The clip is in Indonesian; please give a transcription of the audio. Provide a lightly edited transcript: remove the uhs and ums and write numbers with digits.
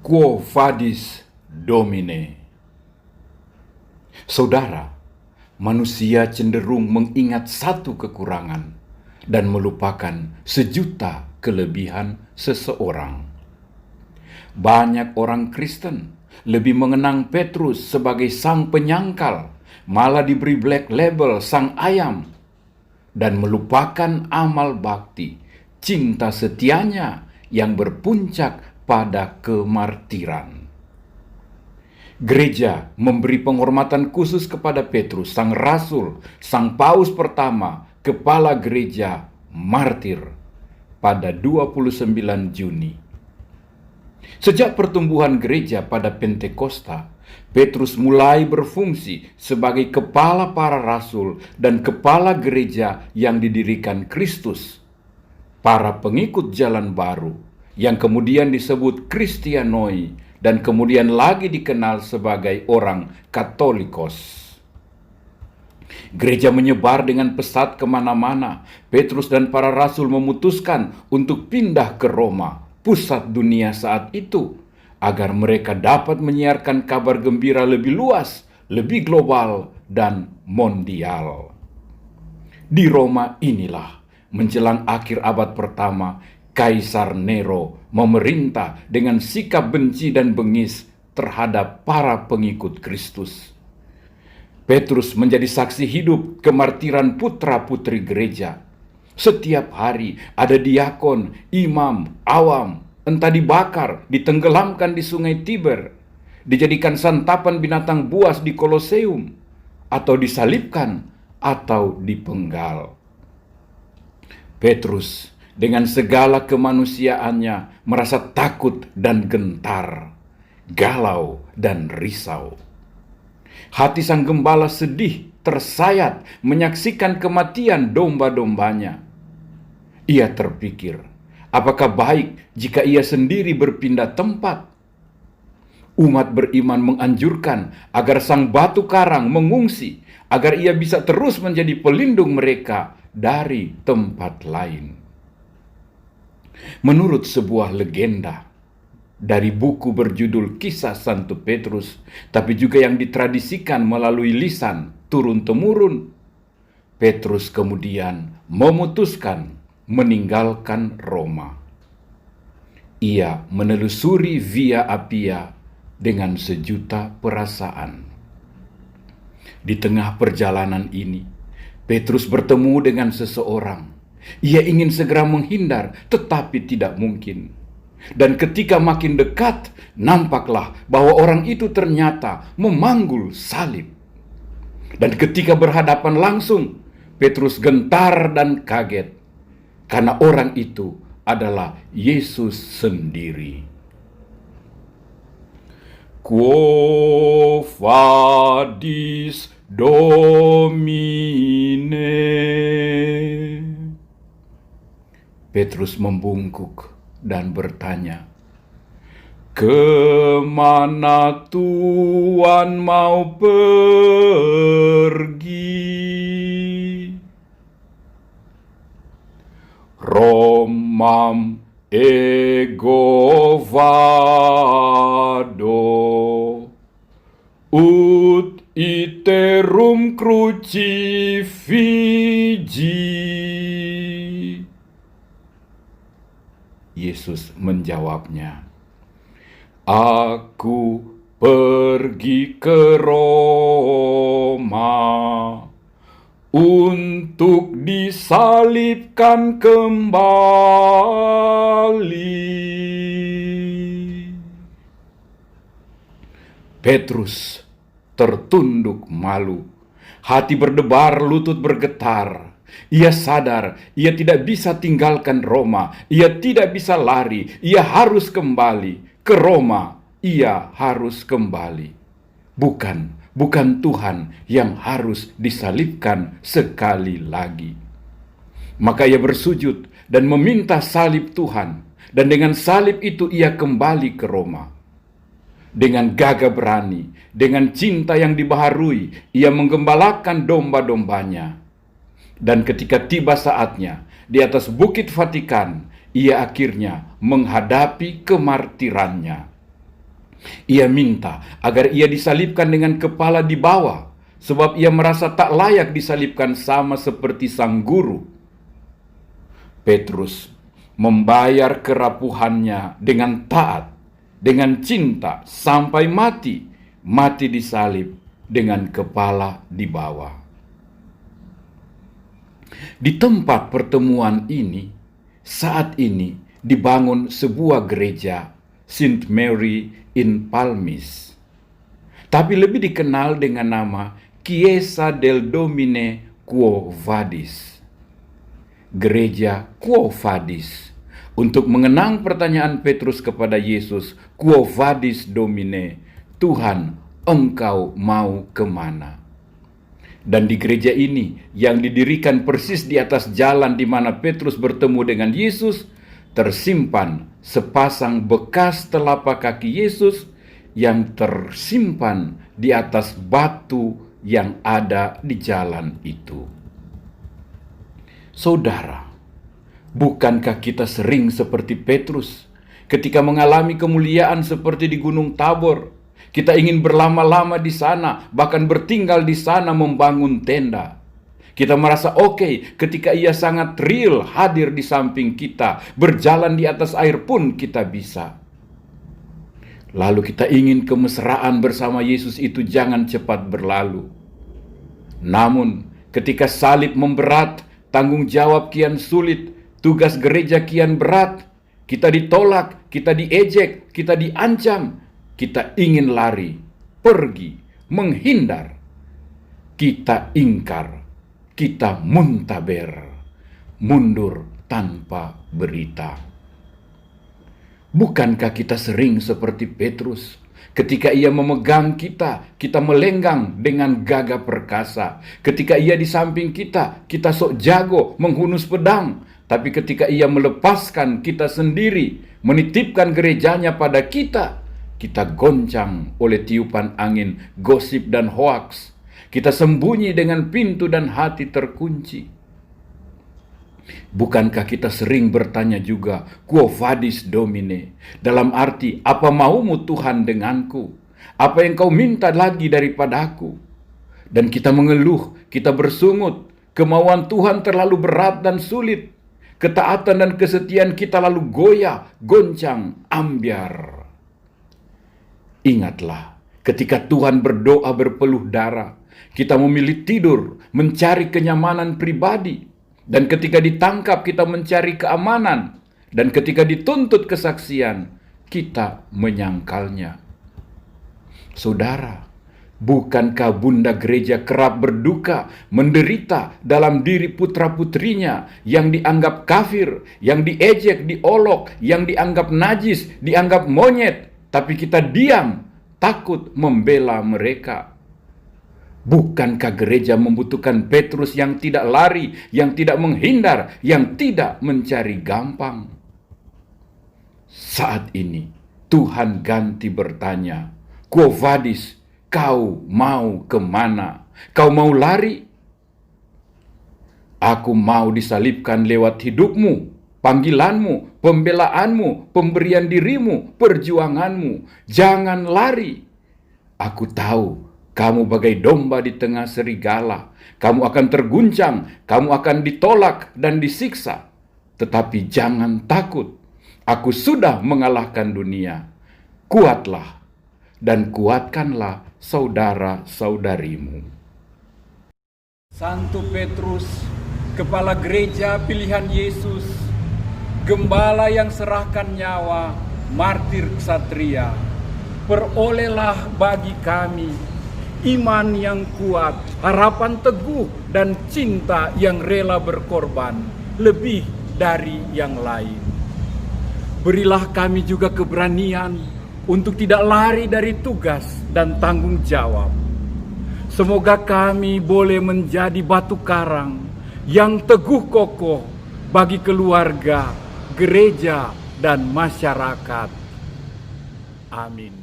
Quo vadis, Domine? Saudara, manusia cenderung mengingat satu kekurangan dan melupakan sejuta kelebihan seseorang. Banyak orang Kristen lebih mengenang Petrus sebagai sang penyangkal, malah diberi black label sang ayam, dan melupakan amal bakti, cinta setianya yang berpuncak pada kemartiran. Gereja memberi penghormatan khusus kepada Petrus, sang rasul, sang paus pertama, kepala gereja martir, pada 29 Juni. Sejak pertumbuhan gereja pada Pentakosta, Petrus mulai berfungsi sebagai kepala para rasul dan kepala gereja yang didirikan Kristus. Para pengikut jalan baru, yang kemudian disebut Kristianoi, dan kemudian lagi dikenal sebagai orang Katolikos. Gereja menyebar dengan pesat kemana-mana. Petrus dan para rasul memutuskan untuk pindah ke Roma, pusat dunia saat itu, agar mereka dapat menyiarkan kabar gembira lebih luas, lebih global, dan mondial. Di Roma inilah, menjelang akhir abad pertama, Kaisar Nero memerintah dengan sikap benci dan bengis terhadap para pengikut Kristus. Petrus menjadi saksi hidup kemartiran putra-putri gereja. Setiap hari ada diakon, imam, awam, entah dibakar, ditenggelamkan di sungai Tiber, dijadikan santapan binatang buas di Koloseum, atau disalibkan, atau dipenggal. Petrus dengan segala kemanusiaannya merasa takut dan gentar, galau dan risau. Hati sang gembala sedih, tersayat menyaksikan kematian domba-dombanya. Ia terpikir, apakah baik jika ia sendiri berpindah tempat? Umat beriman menganjurkan agar sang batu karang mengungsi, agar ia bisa terus menjadi pelindung mereka dari tempat lain. Menurut sebuah legenda dari buku berjudul Kisah Santo Petrus, tapi juga yang ditradisikan melalui lisan turun-temurun, Petrus kemudian memutuskan meninggalkan Roma. Ia menelusuri Via Appia dengan sejuta perasaan. Di tengah perjalanan ini, Petrus bertemu dengan seseorang. Ia ingin segera menghindar, tetapi tidak mungkin. Dan ketika makin dekat, nampaklah bahwa orang itu ternyata memanggul salib. Dan ketika berhadapan langsung, Petrus gentar dan kaget, karena orang itu adalah Yesus sendiri. Quo vadis, Domine? Petrus membungkuk dan bertanya, "Kemana Tuhan mau pergi?" "Romam ego vado, ut iterum crucifigi." Yesus menjawabnya, "Aku pergi ke Roma untuk disalibkan kembali." Petrus tertunduk malu, hati berdebar, lutut bergetar. Ia sadar ia tidak bisa tinggalkan Roma, ia tidak bisa lari, ia harus kembali ke Roma, ia harus kembali. Bukan Tuhan yang harus disalibkan sekali lagi. Maka ia bersujud dan meminta salib Tuhan, dan dengan salib itu ia kembali ke Roma. Dengan gagah berani, dengan cinta yang dibaharui, ia menggembalakan domba-dombanya. Dan ketika tiba saatnya, di atas Bukit Vatikan, ia akhirnya menghadapi kemartirannya. Ia minta agar ia disalibkan dengan kepala di bawah, sebab ia merasa tak layak disalibkan sama seperti sang guru. Petrus membayar kerapuhannya dengan taat, dengan cinta sampai mati, mati disalib dengan kepala di bawah. Di tempat pertemuan ini, saat ini dibangun sebuah gereja Saint Mary in Palmis, tapi lebih dikenal dengan nama Chiesa del Domine Quo Vadis, Gereja Quo Vadis, untuk mengenang pertanyaan Petrus kepada Yesus, Quo Vadis Domine, Tuhan, Engkau mau kemana? Dan di gereja ini yang didirikan persis di atas jalan di mana Petrus bertemu dengan Yesus, tersimpan sepasang bekas telapak kaki Yesus yang tersimpan di atas batu yang ada di jalan itu. Saudara, bukankah kita sering seperti Petrus ketika mengalami kemuliaan seperti di Gunung Tabor? Kita ingin berlama-lama di sana, bahkan bertinggal di sana membangun tenda. Kita merasa oke ketika ia sangat real hadir di samping kita, berjalan di atas air pun kita bisa. Lalu kita ingin kemesraan bersama Yesus itu jangan cepat berlalu. Namun ketika salib memberat, tanggung jawab kian sulit, tugas gereja kian berat, kita ditolak, kita diejek, kita diancam, kita ingin lari, pergi, menghindar, kita ingkar, kita muntaber, mundur tanpa berita. Bukankah kita sering seperti Petrus? Ketika ia memegang kita, kita melenggang dengan gagah perkasa. Ketika ia di samping kita, kita sok jago menghunus pedang. Tapi ketika ia melepaskan kita sendiri, menitipkan gerejanya pada kita, kita goncang oleh tiupan angin, gosip dan hoaks. Kita sembunyi dengan pintu dan hati terkunci. Bukankah kita sering bertanya juga, Quo Vadis Domine? Dalam arti, apa maumu Tuhan denganku? Apa yang kau minta lagi daripadaku? Dan kita mengeluh, kita bersungut, kemauan Tuhan terlalu berat dan sulit. Ketaatan dan kesetiaan kita lalu goyah, goncang, ambyar. Ingatlah, ketika Tuhan berdoa berpeluh darah, kita memilih tidur, mencari kenyamanan pribadi. Dan ketika ditangkap, kita mencari keamanan. Dan ketika dituntut kesaksian, kita menyangkalnya. Saudara, bukankah Bunda Gereja kerap berduka, menderita dalam diri putra-putrinya yang dianggap kafir, yang diejek, diolok, yang dianggap najis, dianggap monyet, tapi kita diam, takut membela mereka. Bukankah gereja membutuhkan Petrus yang tidak lari, yang tidak menghindar, yang tidak mencari gampang? Saat ini Tuhan ganti bertanya, Quo Vadis, kau mau kemana? Kau mau lari? Aku mau disalibkan lewat hidupmu, panggilanmu, pembelaanmu, pemberian dirimu, perjuanganmu. Jangan lari. Aku tahu kamu bagai domba di tengah serigala. Kamu akan terguncang, kamu akan ditolak dan disiksa. Tetapi jangan takut. Aku sudah mengalahkan dunia. Kuatlah dan kuatkanlah saudara-saudarimu. Santo Petrus, kepala gereja pilihan Yesus, gembala yang serahkan nyawa, martir ksatria, perolehlah bagi kami iman yang kuat, harapan teguh, dan cinta yang rela berkorban lebih dari yang lain. Berilah kami juga keberanian untuk tidak lari dari tugas dan tanggung jawab. Semoga kami boleh menjadi batu karang yang teguh kokoh bagi keluarga, gereja, dan masyarakat. Amin.